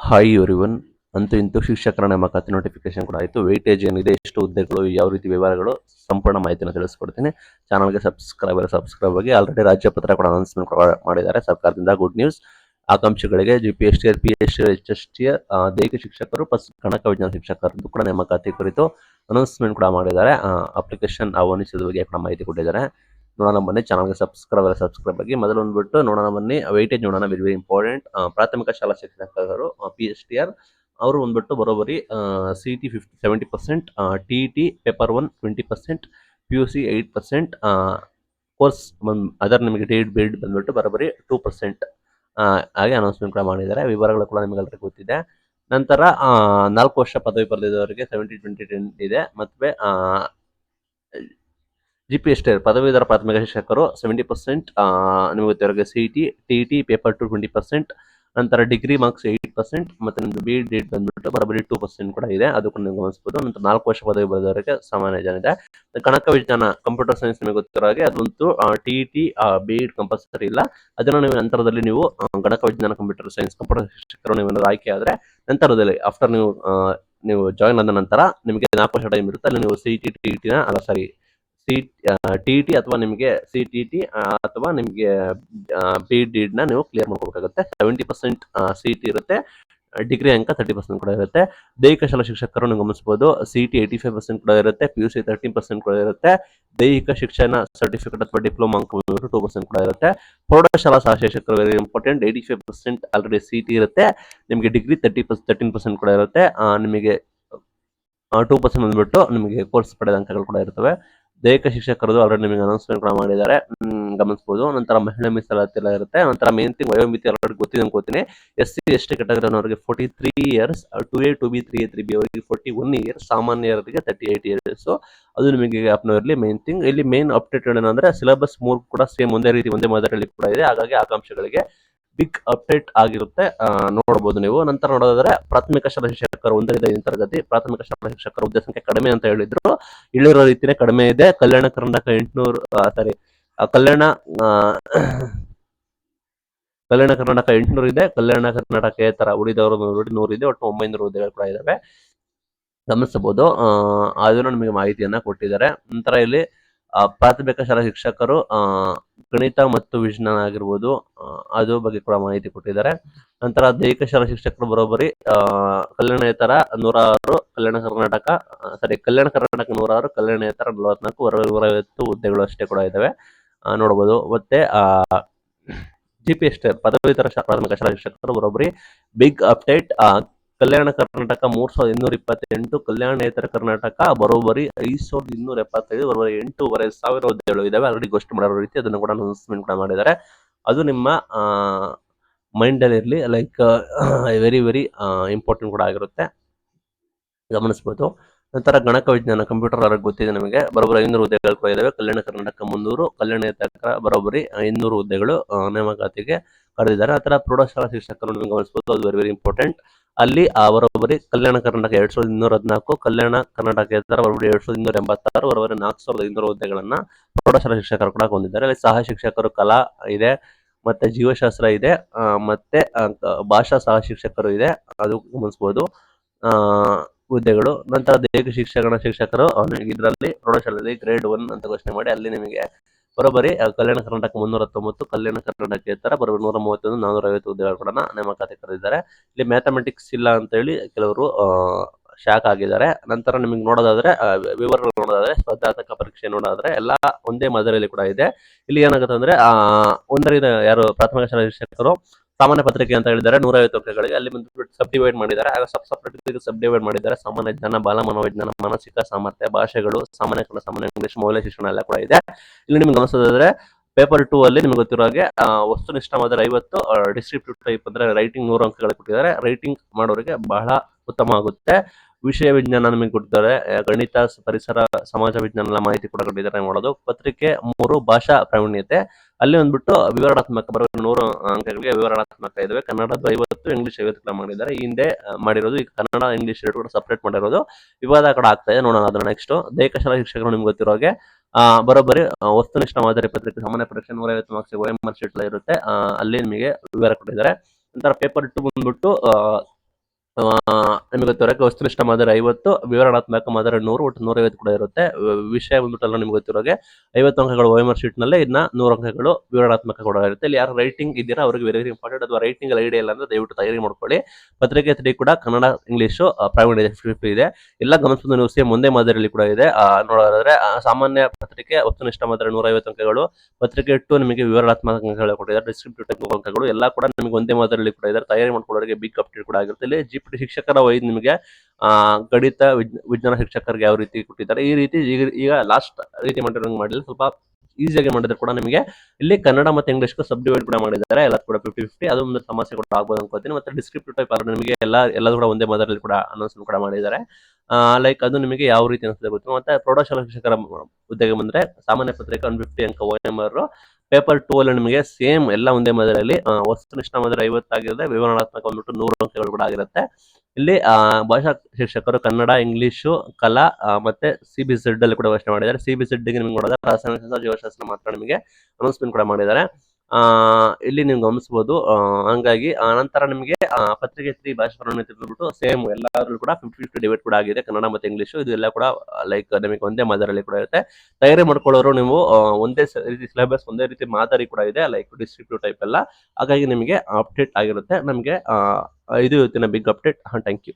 Hi everyone. ಅಂತೂ ಇಂತೂ ಶಿಕ್ಷಕರ ನೇಮಕಾತಿ ನೋಟಿಫಿಕೇಶನ್ ಕೂಡ ಆಯಿತು. ವೆಯ್ಟೇಜ್ ಏನಿದೆ, ಎಷ್ಟು ಹುದ್ದೆಗಳು, ಯಾವ ರೀತಿ ವಿವರಗಳು, ಸಂಪೂರ್ಣ ಮಾಹಿತಿಯನ್ನು ತಿಳಿಸ್ಕೊಡ್ತೀನಿ. ಚಾನಲ್ಗೆ ಸಬ್ಸ್ಕ್ರೈಬ್ ಆಗಿ. ಆಲ್ರೆಡಿ ರಾಜ್ಯಪತ್ರ ಕೂಡ ಅನೌನ್ಸ್ಮೆಂಟ್ ಮಾಡಿದ್ದಾರೆ ಸರ್ಕಾರದಿಂದ. Good news. ಆಕಾಂಕ್ಷಿಗಳಿಗೆ GPSTR, PSTR, HSTR, ದೈಹಿಕ ಶಿಕ್ಷಕರು ಪ್ಲಸ್ ಗಣಕ ವಿಜ್ಞಾನ ಶಿಕ್ಷಕರದ್ದು ಕೂಡ ನೇಮಕಾತಿ ಕುರಿತು ಅನೌನ್ಸ್ಮೆಂಟ್ ಕೂಡ ಮಾಡಿದ್ದಾರೆ. ಅಪ್ಲಿಕೇಶನ್ ಆಹ್ವಾನಿಸಿದ ಬಗ್ಗೆ ಕೂಡ ಮಾಹಿತಿ ಕೊಟ್ಟಿದ್ದಾರೆ. ನೋಡೋಣ ಬನ್ನಿ. ಚಾನಲ್ಗೆ ಸಬ್ಸ್ಕ್ರೈಬ್ ಆಗಿ. ಮೊದಲು ಬಂದ್ಬಿಟ್ಟು ನೋಡೋಣ ಬನ್ನಿ, ವೈಟೇಜ್ ನೋಡೋಣ. Very important. ಪ್ರಾಥಮಿಕ ಶಾಲಾ ಶಿಕ್ಷಕರು PSTR ಅವರು ಬಂದ್ಬಿಟ್ಟು ಬರೋಬರಿ CET 70%, TET paper 1 20%, PUC 8%, course other ನಿಮಗೆ ಡೇಟ್ ಬೇಡ್ ಬಂದ್ಬಿಟ್ಟು ಬರೋಬರಿ 2%. ಹಾಗೆ ಅನೌನ್ಸ್ಮೆಂಟ್ ಕೂಡ ಮಾಡಿದ್ದಾರೆ. ವಿವರಗಳು ಕೂಡ ನಿಮಗೆಲ್ಲರಿಗೂ ಗೊತ್ತಿದೆ. ನಂತರ 4 ವರ್ಷ ಪದವಿ ಪಡೆದಿದ್ದವರಿಗೆ 70-20-10 ಇದೆ. ಮತ್ತೆ GPSTR ಪದವೀಧರ ಪ್ರಾಥಮಿಕ ಶಿಕ್ಷಕರು 70%, ನಿಮಗೆ ಗೊತ್ತಿರೋಗೆ CET, TET ಪೇಪರ್ 2 20%, ನಂತರ ಡಿಗ್ರಿ ಮಾರ್ಕ್ಸ್ 8%, ಮತ್ತೆ ನಿಮ್ದು ಬಿ ಡೇಟ್ ಬಂದ್ಬಿಟ್ಟು ಬರೋಬರಿ 2% ಕೂಡ ಇದೆ. ಅದು ಕೂಡ ನೀವು ಗಮನಿಸಬಹುದು. ನಂತರ 4 ವರ್ಷ ಪದವಿ ಬರೆದವರಿಗೆ ಸಾಮಾನ್ಯ ಜನ ಇದೆ. ಗಣಕ ವಿಜ್ಞಾನ ಕಂಪ್ಯೂಟರ್ ಸೈನ್ಸ್ ನಿಮಗೆ ಗೊತ್ತಿರೋ ಹಾಗೆ ಅದಂತೂ TET BEd ಕಂಪಲ್ಸರಿ ಇಲ್ಲ. ಅದನ್ನು ನೀವು ನಂತರದಲ್ಲಿ ನೀವು ಗಣಕ ವಿಜ್ಞಾನ ಕಂಪ್ಯೂಟರ್ ಸೈನ್ಸ್ ಕಂಪ್ಯೂಟರ್ ಶಿಕ್ಷಕರು ನೀವು ಆಯ್ಕೆ ಆದರೆ ನಂತರದಲ್ಲಿ ಆಫ್ಟರ್ ನೀವು ಜಾಯಿನ್ ಆದ ನಂತರ ನಿಮಗೆ 4 ವರ್ಷ ಟೈಮ್ ಇರುತ್ತೆ. ಅಲ್ಲಿ ನೀವು CET TET TET ಅಥವಾ ನಿಮಗೆ CTT ಅಥವಾ ನಿಮಗೆ BEd ನ ನೀವು ಕ್ಲಿಯರ್ ಮಾಡ್ಕೋಬೇಕಾಗುತ್ತೆ. 70% CET ಇರುತ್ತೆ. ಡಿಗ್ರಿ ಅಂಕ 30% ಕೂಡ ಇರುತ್ತೆ. ದೈಹಿಕ ಶಾಲಾ ಶಿಕ್ಷಕರು ನೀವು ಗಮನಿಸಬಹುದು. CET 85% ಕೂಡ ಇರುತ್ತೆ. PUC 13% ಕೂಡ ಇರುತ್ತೆ. ದೈಹಿಕ ಶಿಕ್ಷಣ ಸರ್ಟಿಫಿಕೇಟ್ ಅಥವಾ ಡಿಪ್ಲೊಮಾ ಅಂಕ 2% ಕೂಡ ಇರುತ್ತೆ. ಪ್ರೌಢಶಾಲಾ ಸಹ ಶಿಕ್ಷಕರು ವೆರಿ ಇಂಪಾರ್ಟೆಂಟ್. 85% ಆಲ್ರೆಡಿ CET ಇರುತ್ತೆ. ನಿಮಗೆ ಡಿಗ್ರಿ 13% ಕೂಡ ಇರುತ್ತೆ. ನಿಮಗೆ 2% ಬಂದ್ಬಿಟ್ಟು ನಿಮಗೆ ಕೋರ್ಸ್ ಪಡೆದ ಅಂಕಗಳು ಕೂಡ ಇರ್ತವೆ. ದೈಹಿಕ ಶಿಕ್ಷಕರದು ಆಲ್ರೆಡಿ ನಿಮಗೆ ಅನೌನ್ಸ್ಮೆಂಟ್ ಕೂಡ ಮಾಡಿದ್ದಾರೆ, ಗಮನಿಸಬಹುದು. ನಂತರ ಮಹಿಳಾ ಮೀಸಲಾತಿ ಎಲ್ಲ ಇರುತ್ತೆ. ನಂತರ ಮೇನ್ ಥಿಂಗ್ ವಯೋಮಿತಿ ಎಲ್ಲರಿಗೂ ಗೊತ್ತಿದೆ ಅನ್ಕೋತೀನಿ. SC ST ಕ್ಯಾಟಗರಿ ಅವರಿಗೆ 43 years, 2A 2B 3A 3B ಅವರಿಗೆ 41 ಇಯರ್ಸ್, ಸಾಮಾನ್ಯರಿಗೆ 38 ಇಯರ್ಸ್. ಅದು ನಿಮಗೆ ಜ್ಞಾಪನ ಇರಲಿ. ಮೇನ್ ಥಿಂಗ್ ಇಲ್ಲಿ ಮೇನ್ ಅಪ್ಡೇಟ್ ಏನಂದ್ರೆ ಸಿಲೆಬಸ್ 3 ಕೂಡ ಸೇಮ್ ಒಂದೇ ರೀತಿ ಒಂದೇ ಮಾದರಿಯಲ್ಲಿ ಕೂಡ ಇದೆ. ಹಾಗಾಗಿ ಆಕಾಂಕ್ಷಿಗಳಿಗೆ ಬಿಗ್ ಅಪ್ಡೇಟ್ ಆಗಿರುತ್ತೆ, ನೋಡಬಹುದು ನೀವು. ನಂತರ ನೋಡೋದಾದ್ರೆ ಪ್ರಾಥಮಿಕ ಶಾಲಾ ಶಿಕ್ಷಕರು 1ರಿಂದ 5 ತರಗತಿ ಪ್ರಾಥಮಿಕ ಶಾಲಾ ಶಿಕ್ಷಕರ ಹುದ್ದೆ ಸಂಖ್ಯೆ ಕಡಿಮೆ ಅಂತ ಹೇಳಿದ್ರು. ಇಲ್ಲಿರೋ ರೀತಿನೇ ಕಡಿಮೆ ಇದೆ. ಕಲ್ಯಾಣ ಕರ್ನಾಟಕ 800, ಕಲ್ಯಾಣ ಕರ್ನಾಟಕ 800 ಇದೆ. ಕಲ್ಯಾಣ ಕರ್ನಾಟಕೇತರ ಉಳಿದವರು 100 ಇದೆ. ಒಟ್ಟು 900 ಹುದ್ದೆಗಳು ಕೂಡ ಇದಾವೆ, ಗಮನಿಸಬಹುದು. ಅದನ್ನು ನಿಮಗೆ ಮಾಹಿತಿಯನ್ನ ಕೊಟ್ಟಿದ್ದಾರೆ. ನಂತರ ಇಲ್ಲಿ ಪ್ರಾಥಮಿಕ ಶಾಲಾ ಶಿಕ್ಷಕರು ಗಣಿತ ಮತ್ತು ವಿಜ್ಞಾನ ಆಗಿರ್ಬೋದು, ಅದು ಬಗ್ಗೆ ಕೂಡ ಮಾಹಿತಿ ಕೊಟ್ಟಿದ್ದಾರೆ. ನಂತರ ದೈಹಿಕ ಶಾಲಾ ಶಿಕ್ಷಕರು ಬರೋಬರಿ ಕಲ್ಯಾಣೇತರ 106, ಕಲ್ಯಾಣ ಕರ್ನಾಟಕ 106, ಕಲ್ಯಾಣೇತರ 44, 150 ಹುದ್ದೆಗಳು ಅಷ್ಟೇ ಕೂಡ ಇದಾವೆ, ನೋಡಬಹುದು. ಮತ್ತೆ GPSTR ಪದವೀಧರ ಪ್ರಾಥಮಿಕ ಶಾಲಾ ಶಿಕ್ಷಕರು ಬರೋಬರಿ ಬಿಗ್ ಅಪ್ಡೇಟ್. ಕಲ್ಯಾಣ ಕರ್ನಾಟಕ 3228, ಕಲ್ಯಾಣೇತರ ಕರ್ನಾಟಕ ಬರೋಬರಿ 5275, ಬರೋಬರಿ 8,500 ಹುದ್ದೆಗಳು ಇದಾವೆ. ಆಲ್ರೆಡಿ ಘೋಷಣೆ ಮಾಡಿರೋ ರೀತಿ ಅದನ್ನು ಕೂಡ ಅನೌನ್ಸ್ಮೆಂಟ್ ಕೂಡ ಮಾಡಿದ್ದಾರೆ. ಅದು ನಿಮ್ಮ ಮೈಂಡ್ ಅಲ್ಲಿ ಇರಲಿ. ಲೈಕ್ ವೆರಿ ವೆರಿ ಇಂಪಾರ್ಟೆಂಟ್ ಕೂಡ ಆಗಿರುತ್ತೆ, ಗಮನಿಸಬಹುದು. ನಂತರ ಗಣಕ ವಿಜ್ಞಾನ ಕಂಪ್ಯೂಟರ್ ಅವರಿಗೆ ಗೊತ್ತಿದೆ ನಮಗೆ, ಬರೋಬರಿ 500 ಹುದ್ದೆಗಳು ಕೂಡ ಇದಾವೆ. ಕಲ್ಯಾಣ ಕರ್ನಾಟಕ 300, ಕಲ್ಯಾಣೇತರ ಬರೋಬರಿ 500 ಹುದ್ದೆಗಳು ನೇಮಕಾತಿಗೆ ಕರೆದಿದ್ದಾರೆ. ಆ ತರ ಪ್ರೌಢಶಾಲಾ ಶಿಕ್ಷಕರು ನಿಮಗೆ ಗಮನಿಸಬಹುದು. ಅದು ವೆರಿ ವೆರಿ ಇಂಪಾರ್ಟೆಂಟ್. ಅಲ್ಲಿ ಬರೋಬರಿ ಕಲ್ಯಾಣ ಕರ್ನಾಟಕ 2214, ಕಲ್ಯಾಣ ಕರ್ನಾಟಕೇತರ ಬರೋಬರಿ 2286, ಬರೋಬರಿ 4500 ಹುದ್ದೆಗಳನ್ನ ಪ್ರೌಢಶಾಲಾ ಶಿಕ್ಷಕರು ಕೂಡ ಹೊಂದಿದ್ದಾರೆ. ಅಲ್ಲಿ ಸಹ ಶಿಕ್ಷಕರು ಕಲಾ ಇದೆ, ಮತ್ತೆ ಜೀವಶಾಸ್ತ್ರ ಇದೆ, ಮತ್ತೆ ಭಾಷಾ ಸಹ ಶಿಕ್ಷಕರು ಇದೆ, ಅದು ಗಮನಿಸಬಹುದು ಹುದ್ದೆಗಳು. ನಂತರ ದೈಹಿಕ ಶಿಕ್ಷಕರು ಇದರಲ್ಲಿ ಪ್ರೌಢಶಾಲೆಯಲ್ಲಿ ಗ್ರೇಡ್ 1 ಅಂತ ಘೋಷಣೆ ಮಾಡಿ ಅಲ್ಲಿ ನಿಮಗೆ ಬರೋಬರಿ ಕಲ್ಯಾಣ ಕರ್ನಾಟಕ 319, ಕಲ್ಯಾಣ ಕರ್ನಾಟಕೇತರ ಬರೋಬರಿ 131, 450 ಹುದ್ದೆಗಳು ಕೂಡ ನೇಮಕಾತಿ ಕರೆದಿದ್ದಾರೆ. ಇಲ್ಲಿ ಮ್ಯಾಥಮೆಟಿಕ್ಸ್ ಇಲ್ಲ ಅಂತ ಹೇಳಿ ಕೆಲವರು ಶಾಕ್ ಆಗಿದ್ದಾರೆ. ನಂತರ ನಿಮಗೆ ನೋಡೋದಾದ್ರೆ ವಿವರಗಳು ನೋಡೋದಾದ್ರೆ ಸ್ಪರ್ಧಾತ್ಮಕ ಪರೀಕ್ಷೆ ನೋಡೋದಾದ್ರೆ ಎಲ್ಲ ಒಂದೇ ಮಾದರಿಯಲ್ಲಿ ಕೂಡ ಇದೆ. ಇಲ್ಲಿ ಏನಾಗುತ್ತೆ ಅಂದ್ರೆ 1ರಿಂದ ಯಾರು ಪ್ರಾಥಮಿಕ ಶಾಲಾ ಶಿಕ್ಷಕರು ಸಾಮಾನ್ಯ ಪತ್ರಿಕೆ ಅಂತ ಹೇಳಿದ್ದಾರೆ 150 ಅಂಕಗಳಿಗೆ. ಅಲ್ಲಿ ಬಂದ್ಬಿಟ್ಟು ಸಬ್ ಡಿವೈಡ್ ಮಾಡಿದ್ದಾರೆ, ಆಗ ಸಬ್ ಡಿವೈಡ್ ಮಾಡಿದ್ದಾರೆ. ಸಾಮಾನ್ಯ ಜ್ಞಾನ, ಬಾಲ ಮನೋವಿಜ್ಞಾನ, ಮಾನಸಿಕ ಸಾಮರ್ಥ್ಯ, ಭಾಷೆಗಳು, ಸಾಮಾನ್ಯ ಕನ್ನಡ, ಸಾಮಾನ್ಯ ಇಂಗ್ಲಿಷ್, ಮೌಲ್ಯ ಶಿಕ್ಷಣ ಎಲ್ಲ ಕೂಡ ಇದೆ. ಇಲ್ಲಿ ನಿಮ್ಗೆ ಗಮನಿಸೋದಾದ್ರೆ ಪೇಪರ್ 2 ಅಲ್ಲಿ ನಿಮ್ಗೆ ಗೊತ್ತಿರೋ ಹಾಗೆ ವಸ್ತುನಿಷ್ಠ ಮಾದರಿ 50, ಡಿಸ್ಕ್ರಿಪ್ಟಿವ್ ಟೈಪ್ ಅಂದ್ರೆ ರೈಟಿಂಗ್ 100 ಅಂಕಗಳು ಕೊಟ್ಟಿದ್ದಾರೆ. ರೈಟಿಂಗ್ ಮಾಡೋರಿಗೆ ಬಹಳ ಉತ್ತಮ ಆಗುತ್ತೆ. ವಿಷಯ ವಿಜ್ಞಾನ ನಿಮಗೆ ಕೊಡ್ತಾರೆ, ಗಣಿತ, ಪರಿಸರ, ಸಮಾಜ ವಿಜ್ಞಾನ ಎಲ್ಲ ಮಾಹಿತಿ ಕೂಡ ಕೊಟ್ಟಿದ್ದಾರೆ ಮಾಡೋದು. ಪತ್ರಿಕೆ 3 ಭಾಷಾ ಪ್ರಾವೀಣ್ಯತೆ, ಅಲ್ಲಿ ಬಂದ್ಬಿಟ್ಟು ವಿವರಣಾತ್ಮಕ ಬರೋದು 100 ಅಂಕಗಳಿಗೆ ವಿವರಣಾತ್ಮಕ ಇದಾವೆ. ಕನ್ನಡದ 50, ಇಂಗ್ಲಿಷ್ 50 ಮಾಡಿದ್ದಾರೆ. ಈ ಹಿಂದೆ ಮಾಡಿರೋದು, ಈಗ ಕನ್ನಡ ಇಂಗ್ಲಿಷ್ ಎರಡು ಕೂಡ ಸಪರೇಟ್ ಮಾಡಿರೋದು. ವಿವಾದ ಕೂಡ ಆಗ್ತಾ ಇದೆ, ನೋಡೋಣ ಅದನ್ನ ನೆಕ್ಸ್ಟ್. ದೈಹಿಕ ಶಾಲಾ ಶಿಕ್ಷಕರು ನಿಮ್ಗೆ ಗೊತ್ತಿರೋ ಹಾಗೆ ಬರೋಬ್ಬರಿ ವಸ್ತುನಿಷ್ಠ ಮಾದರಿ ಪತ್ರಿಕೆ ಸಾಮಾನ್ಯ ಪರೀಕ್ಷೆ 150 ಮಾರ್ಕ್ಸ್ OMR ಶೀಟ್ ಇರುತ್ತೆ, ಅಲ್ಲಿ ನಿಮಗೆ ವಿವರ ಕೊಟ್ಟಿದ್ದಾರೆ. ನಂತರ ಪೇಪರ್ 2 ಬಂದ್ಬಿಟ್ಟು ನಿಮಗೆ ಗೊತ್ತಿರೋಕೆ ವಸ್ತುನಿಷ್ಠ ಮಾದರಿ 50, ವಿವರಣಾತ್ಮಕ ಮಾದರಿ 100, ಒಟ್ಟು 150 ಕೂಡ ಇರುತ್ತೆ. ವಿಷಯ ಬಂದ್ಬಿಟ್ಟಲ್ಲ ನಿಮ್ಗೆ ಗೊತ್ತಿರೋಗೆ 50 ಅಂಕಗಳು OMR ಶೀಟ್ನಲ್ಲೇ, ಇನ್ನ 100 ಅಂಕಗಳು ವಿವರಣಾತ್ಮಕ ಕೂಡ ಇರುತ್ತೆ. ಇಲ್ಲಿ ಯಾರು ರೈಟಿಂಗ್ ಇದ್ದೀರಾ ಅವ್ರಿಗೆ ವೆರಿ ಇಂಪಾರ್ಟೆಂಟ್, ಅಥವಾ ರೈಟಿಂಗ್ ಅಲ್ಲಿ ಐಡಿಯಾ ಇಲ್ಲ ಅಂದ್ರೆ ದಯವಿಟ್ಟು ತಯಾರಿ ಮಾಡ್ಕೊಳ್ಳಿ. ಪತ್ರಿಕೆ 3 ಕೂಡ ಕನ್ನಡ, ಇಂಗ್ಲಿಷು ಪ್ರಾವೀಣ್ಯ ಇದೆ, 50 ಇದೆ. ಎಲ್ಲ ಗಮನಿಸಬಹುದು. ನೀವು ಸೇಮ್ ಒಂದೇ ಮಾದರಿಯಲ್ಲಿ ಕೂಡ ಇದೆ. ನೋಡೋದಾದ್ರೆ ಸಾಮಾನ್ಯ ಪತ್ರಿಕೆ ವಸ್ತುನಿಷ್ಠ ಮಾದರಿ 150 ಅಂಕಗಳು, ಪತ್ರಿಕೆ 2 ನಿಮಗೆ ವಿವರಣಾತ್ಮಕ ಅಂಕಗಳು ಕೊಟ್ಟಿದ್ದಾರೆ, ಡಿಸ್ಕ್ರಿಪ್ಟಿವ್ ಟೈಪ್ ಅಂಕಗಳು ಎಲ್ಲ ಕೂಡ ನಿಮಗೆ ಒಂದೇ ಮಾದರಿಯಲ್ಲಿ ಕೂಡ ಇದ್ದಾರೆ. ತಯಾರಿ ಮಾಡ್ಕೊಳ್ಳೋರಿಗೆ ಬಿಗ್ ಅಪ್ಡೇಟ್ ಕೂಡ ಆಗಿರುತ್ತೆ. ಇಲ್ಲಿ GPT ಶಿಕ್ಷಕರ ವೈದ್ ನಿಮಗೆ ಗಣಿತ, ವಿಜ್ಞಾನ ಶಿಕ್ಷಕರಿಗೆ ಯಾವ ರೀತಿ ಕೊಟ್ಟಿದ್ದಾರೆ, ಈ ರೀತಿ ಈಗ ಲಾಸ್ಟ್ ರೀತಿ ಮಾಡಿಲ್ಲ, ಸ್ವಲ್ಪ ಈಸಿಯಾಗಿ ಮಾಡಿದ್ರೆ ಕೂಡ ನಿಮಗೆ ಇಲ್ಲಿ ಕನ್ನಡ ಮತ್ತೆ ಇಂಗ್ಲಿಷ್ ಸಬ್ ಡಿವೈಡ್ ಕೂಡ ಮಾಡಿದ್ದಾರೆ. ಎಲ್ಲ ಕೂಡ 50-50, ಅದೊಂದು ಸಮಸ್ಯೆ ಕೂಡ ಆಗ್ಬೋದು ಅನ್ಕೋತೀನಿ. ಮತ್ತೆ ಡಿಸ್ಕ್ರಿಪ್ಟಿವ್ ಟೈಪ್ ಆದ್ರೆ ನಿಮಗೆ ಎಲ್ಲ ಕೂಡ ಒಂದೇ ಮಾದರಿಯಲ್ಲಿ ಕೂಡ ಅನೌನ್ಸ್ಮೆಂಟ್ ಕೂಡ ಮಾಡಿದ್ದಾರೆ. ಲೈಕ್ ಅದು ನಿಮಗೆ ಯಾವ ರೀತಿ ಅನಿಸ್ತದೆ ಗೊತ್ತು. ಮತ್ತೆ ಪ್ರೌಢಶಾಲಾ ಶಿಕ್ಷಕರ ಹುದ್ದೆಗೆ ಬಂದ್ರೆ ಸಾಮಾನ್ಯ ಪತ್ರಿಕೆ 150 ಅಂಕ OMR, ಪೇಪರ್ 2 ಅಲ್ಲಿ ನಿಮಗೆ ಸೇಮ್ ಎಲ್ಲ ಒಂದೇ ಮಾದರಿಯಲ್ಲಿ ವಸ್ತುನಿಷ್ಠ ಮಾದರಿ 50 ಆಗಿರುತ್ತೆ, ವಿವರಣಾತ್ಮಕ ಬಂದ್ಬಿಟ್ಟು 100 ಅಂಕಗಳು ಕೂಡ ಆಗಿರುತ್ತೆ. ಇಲ್ಲಿ ಭಾಷಾ ಶಿಕ್ಷಕರು ಕನ್ನಡ, ಇಂಗ್ಲಿಷು, ಕಲಾ ಮತ್ತೆ CBZ ಅಲ್ಲಿ ಕೂಡ ಘೋಷಣೆ ಮಾಡಿದ್ದಾರೆ. CBZ ಗೆ ನಿಮ್ಗೆ ನೋಡಿದ್ರೆ ರಾಸಾಯನಶಾಸ್ತ್ರ, ಜೀವಶಾಸ್ತ್ರ ಮಾತ್ರ ನಿಮಗೆ ಅನೌನ್ಸ್ಮೆಂಟ್ ಕೂಡ ಮಾಡಿದ್ದಾರೆ. ಇಲ್ಲಿ ನೀವು ಗಮನಿಸಬಹುದು. ಹಂಗಾಗಿ ನಂತರ ನಿಮಗೆ ಪತ್ರಿಕೆ 3 ಭಾಷಾ ಪ್ರಾವೀಣ್ಯತೆ ಬಂದ್ಬಿಟ್ಟು ಸೇಮ್ ಎಲ್ಲರೂ ಕೂಡ 50-50 ಡಿವೈಡ್ ಕೂಡ ಆಗಿದೆ, ಕನ್ನಡ ಮತ್ತೆ ಇಂಗ್ಲಿಷು. ಇದು ಎಲ್ಲ ಕೂಡ ಲೈಕ್ ನಿಮಗೆ ಒಂದೇ ಮಾದರಿಯಲ್ಲಿ ಕೂಡ ಇರುತ್ತೆ. ತಯಾರಿ ಮಾಡ್ಕೊಳ್ಳೋರು ನೀವು ಒಂದೇ ರೀತಿ ಸಿಲೆಬಸ್, ಒಂದೇ ರೀತಿ ಮಾದರಿ ಕೂಡ ಇದೆ, ಲೈಕ್ ಡಿಸ್ಕ್ರಿಪ್ಟಿವ್ ಟೈಪ್ ಎಲ್ಲ. ಹಾಗಾಗಿ ನಿಮಗೆ ಅಪ್ಡೇಟ್ ಆಗಿರುತ್ತೆ. ನಮಗೆ ಇದು ಇವತ್ತಿನ ಬಿಗ್ ಅಪ್ಡೇಟ್. Thank you.